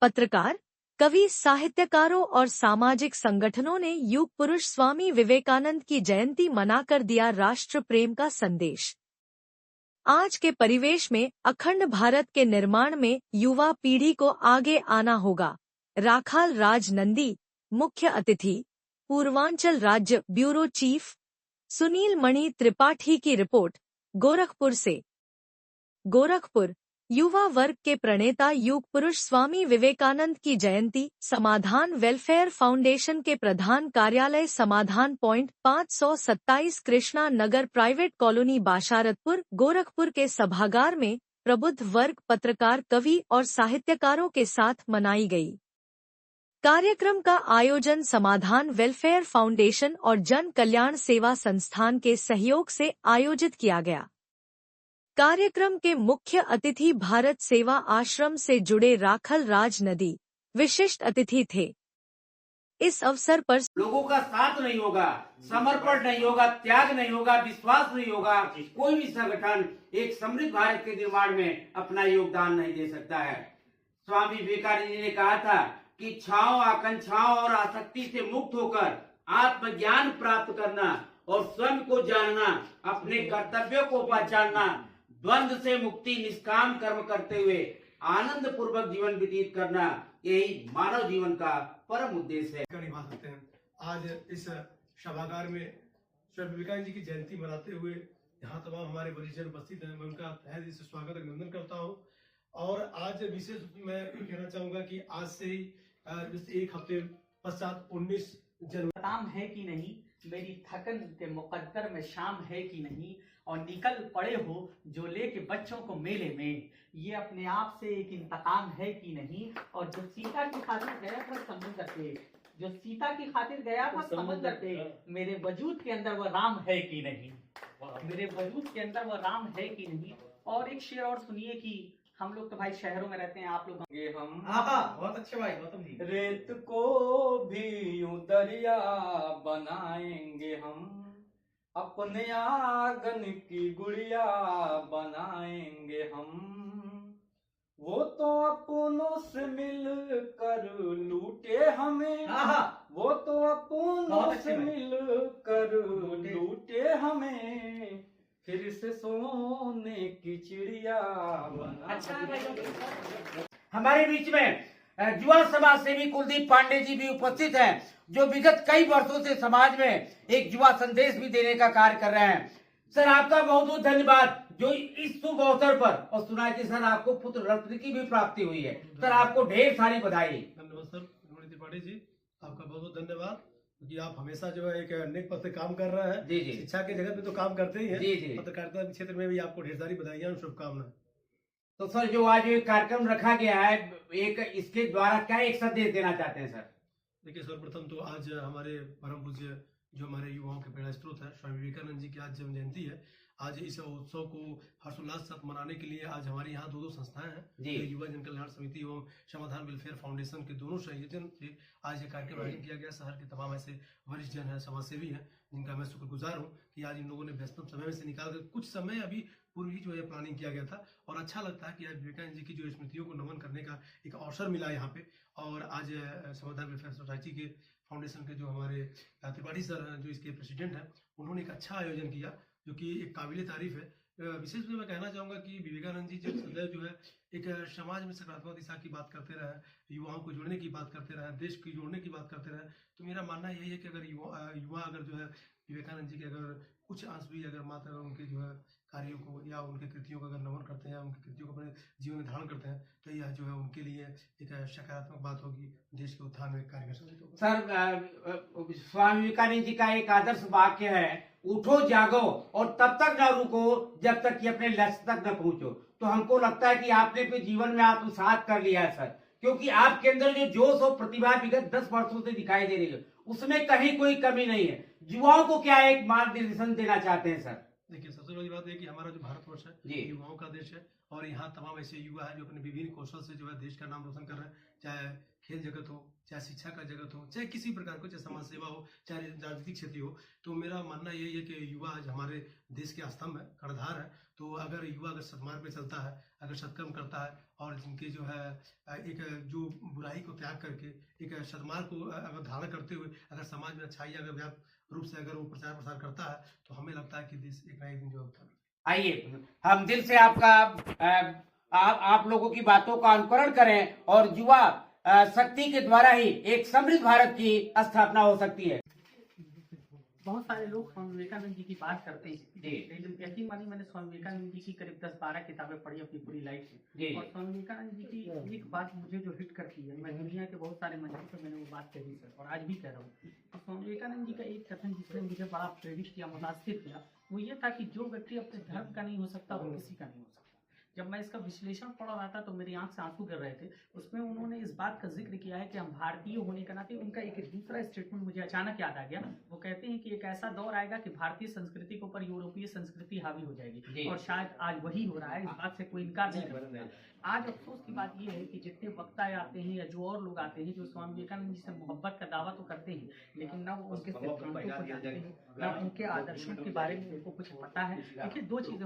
पत्रकार, कवि, साहित्यकारों और सामाजिक संगठनों ने युग पुरुष स्वामी विवेकानंद की जयंती मनाकर दिया राष्ट्र प्रेम का संदेश। आज के परिवेश में अखंड भारत के निर्माण में युवा पीढ़ी को आगे आना होगा। राखाल राज नंदी, मुख्य अतिथि, पूर्वांचल राज्य ब्यूरो चीफ, सुनील मणि त्रिपाठी की रिपोर्ट, गोरखपुर से। गोरखपुर, युवा वर्ग के प्रणेता युग पुरुष स्वामी विवेकानंद की जयंती समाधान वेलफेयर फाउंडेशन के प्रधान कार्यालय समाधान point 527 Krishna Nagar private colony बाशारतपुर Gorakhpur के सभागार में प्रबुद्ध वर्ग, पत्रकार, कवि और साहित्यकारों के साथ मनाई गई। कार्यक्रम का आयोजन समाधान वेलफेयर फाउंडेशन और जन कल्याण सेवा संस्थान के सहयोग से आयोजित किया गया। कार्यक्रम के मुख्य अतिथि भारत सेवा आश्रम से जुड़े राखल राज नदी विशिष्ट अतिथि थे। इस अवसर पर लोगों का साथ नहीं होगा, समर्पण नहीं होगा, त्याग नहीं होगा, विश्वास नहीं होगा, कोई भी संगठन एक समृद्ध भारत के निर्माण में अपना योगदान नहीं दे सकता है। स्वामी विवेकानंद जी ने कहा था कि इच्छाओं, आकांक्षाओं और आसक्ति से मुक्त होकर आत्मज्ञान प्राप्त करना और स्वयं को जानना, अपने कर्तव्यों को पहचानना, द्वंद्व से मुक्ति, निष्काम कर्म करते हुए आनंद पूर्वक जीवन व्यतीत करना, यही मानव जीवन का परम उद्देश्य है। निभा सकते हैं। आज इस सभागार में स्वामी विवेकानंद जी की जयंती मनाते हुए यहाँ तमाम हमारे वरिष्ठ जन उपस्थित हैं, मैं उनका तहे दिल से स्वागत अभिनंदन करता हूँ। और आज विशेष मैं कहना चाहूंगा कि आज से ही एक हफ्ते पश्चात 19 जनवरी काम है कि नहीं, मेरी थकन के मुकद्दर में शाम है कि नहीं, और निकल पड़े हो जो लेके बच्चों को मेले में, ये अपने आप से एक इंतकाम है कि नहीं। और जो सीता की खातिर गया था समुद्र पे, जो सीता की खातिर गया था समुद्र पे, मेरे वजूद के अंदर वो राम है कि नहीं, मेरे वजूद के अंदर वो राम है कि नहीं। और एक शेर और सुनिए कि हम लोग तो भाई शहरों में रहते हैं, आप लोग हम बहुत अच्छे भाई गौतम जी। रेत को भी यूं दरिया बनाएंगे हम, अपने आंगन की गुड़िया बनाएंगे हम। वो तो अपनों से मिल कर लूटे हमें, वो तो अपनों से मिल कर लूटे हमें, फिर से सोने की चिड़िया बना। हमारे बीच में युवा समाज सेवी कुलदीप पांडे जी भी उपस्थित हैं, जो विगत कई वर्षों से समाज में एक युवा संदेश भी देने का कार्य कर रहे हैं। सर, आपका बहुत बहुत धन्यवाद जो इस शुभ अवसर पर, और सुना है कि सर आपको पुत्र रत्न की भी प्राप्ति हुई है। सर, आपको ढेर सारी बधाई। धन्यवाद सर त्रिपाठी जी, आपका बहुत बहुत धन्यवाद कि आप हमेशा जो है एक नेक पथ पे काम कर रहे हैं। जी जी, शिक्षा के जगत में तो काम करते ही हैं। जी जी, पत्रकारिता के क्षेत्र में भी आपको ढेर सारी बधाइयां और शुभकामनाएं। तो सर, जो आज एक कार्यक्रम रखा गया है, एक इसके द्वारा क्या एक संदेश देना चाहते हैं सर? देखिए, सर्वप्रथम तो आज हमारे परम पूज्य जो हमारे युवाओं के प्रेरणा स्रोत है स्वामी विवेकानंद जी की आज जन्म जयंती है। आज इस उत्सव को हर्षोल्लास साथ मनाने के लिए आज हमारे यहाँ दो संस्थाएं हैं, युवा जन कल्याण समिति एवं समाधान वेलफेयर फाउंडेशन के दोनों संयोजन से आज ये कार्यक्रम आयोजन किया गया। शहर के तमाम ऐसे वरिष्ठ जन है, समाजसेवी हैं, जिनका मैं शुक्रगुजार हूँ कि आज इन लोगों ने व्यस्तम समय में से निकाल कर कुछ समय अभी पूर्व ही जो है प्लानिंग किया गया था। और अच्छा लगता है कि आज विवेकानंद जी की जो स्मृतियों को नमन करने का एक अवसर मिला यहाँ पे। और आज समाधान वेलफेयर सोसाइटी के फाउंडेशन के जो हमारे त्रिपाठी सर हैं, जो इसके प्रेसिडेंट हैं, उन्होंने एक अच्छा आयोजन किया जो कि एक काबिले तारीफ है। विशेष में मैं कहना चाहूँगा कि विवेकानंद जी जो सदैव जो है एक समाज में सकारात्मक दिशा की बात करते रहे, युवाओं को जोड़ने की बात करते रहे, देश की जोड़ने की बात करते रहे। तो मेरा मानना यही है कि अगर युवा अगर जो है विवेकानंद जी के अगर कुछ अंश भी अगर मात्र उनके जो है कार्यों को या उनके कृतियों को अगर नमन करते हैं या उनकी कृतियों को अपने जीवन में धारण करते हैं, तो यह जो है उनके लिए एक सकारात्मक बात होगी, देश के उत्थान में कार्य कर सकते होगा। सर, स्वामी विवेकानंद जी का एक आदर्श वाक्य है, उठो जागो और तब तक न रुको जब तक कि अपने लक्ष्य तक न पहुंचो। तो हमको लगता है कि आपने भी जीवन में आत्मसात कर लिया है सर, क्योंकि आपके अंदर जो जोश और प्रतिभा विगत 10 वर्षों से दिखाई दे रही है, उसमें कहीं कोई कमी नहीं है। युवाओं को क्या एक मार्गदर्शन देना चाहते हैं सर? देखिए, सबसे बड़ी बात है कि हमारा जो भारतवर्ष है युवाओं का देश है, और यहाँ तमाम ऐसे युवा है जो अपने विभिन्न कौशल से जो है देश का नाम रोशन कर रहे हैं, चाहे खेल जगत हो, चाहे शिक्षा का जगत हो, चाहे किसी प्रकार को, चाहे समाज सेवा हो, चाहे राजनीतिक क्षेत्र हो। तो मेरा मानना यही है कि युवा आज हमारे देश के स्तंभ है, कर्णधार है। तो अगर युवा अगर सद्मार्ग पे चलता है, अगर सत्कर्म करता है और जिनके जो है एक जो बुराई को त्याग करके एक सद्मार्ग को अगर धारण करते हुए अगर समाज में अच्छाई अगर व्यापक रूप से अगर वो प्रचार प्रसार करता है, तो हमें लगता है कि देश एक ना एक दिन जो होता है। आइए हम दिल से आपका आप लोगों की बातों का अनुकरण करें और युवा शक्ति के द्वारा ही एक समृद्ध भारत की स्थापना हो सकती है। बहुत सारे लोग स्वामी विवेकानंद जी की बात करते हैं जी। लेकिन यकीन मानिए मैंने स्वामी विवेकानंद जी की करीब 10-12 किताबें पढ़ी अपनी पूरी लाइफ जी। में। और स्वामी विवेकानंद जी की एक बात मुझे जो हिट करती है, मैं दुनिया के बहुत सारे मंचों पे मैंने वो बात कही सर, और आज भी कह रहा हूँ। और स्वामी विवेकानंद जी का एक कथन जिसने मुझे बड़ा प्रेरित किया, मुतासिर किया, वो ये था कि जो व्यक्ति अपने धर्म का नहीं हो सकता वो किसी का नहीं हो सकता। जब मैं इसका विश्लेषण पढ़ रहा था तो मेरी आंख से आंसू गिर रहे थे। उसमें उन्होंने इस बात का जिक्र किया है कि हम भारतीय होने के नाते, उनका एक दूसरा स्टेटमेंट मुझे अचानक याद आ गया। वो कहते हैं कि एक ऐसा दौर आएगा कि भारतीय संस्कृति के ऊपर यूरोपीय संस्कृति हावी हो जाएगी, और शायद आज वही हो रहा है। इस बात से कोई इनकार नहीं कर सकता। आज अफसोस की बात यह है कि जितने वक्ता आते हैं या जो और लोग आते हैं जो स्वामी विवेकानंद जी से मोहब्बत का दावा तो करते हैं, लेकिन न वो उनके सिद्धांतों को जानते हैं, न उनके आदर्शों के बारे में उनको कुछ पता है। देखिए, दो चीजें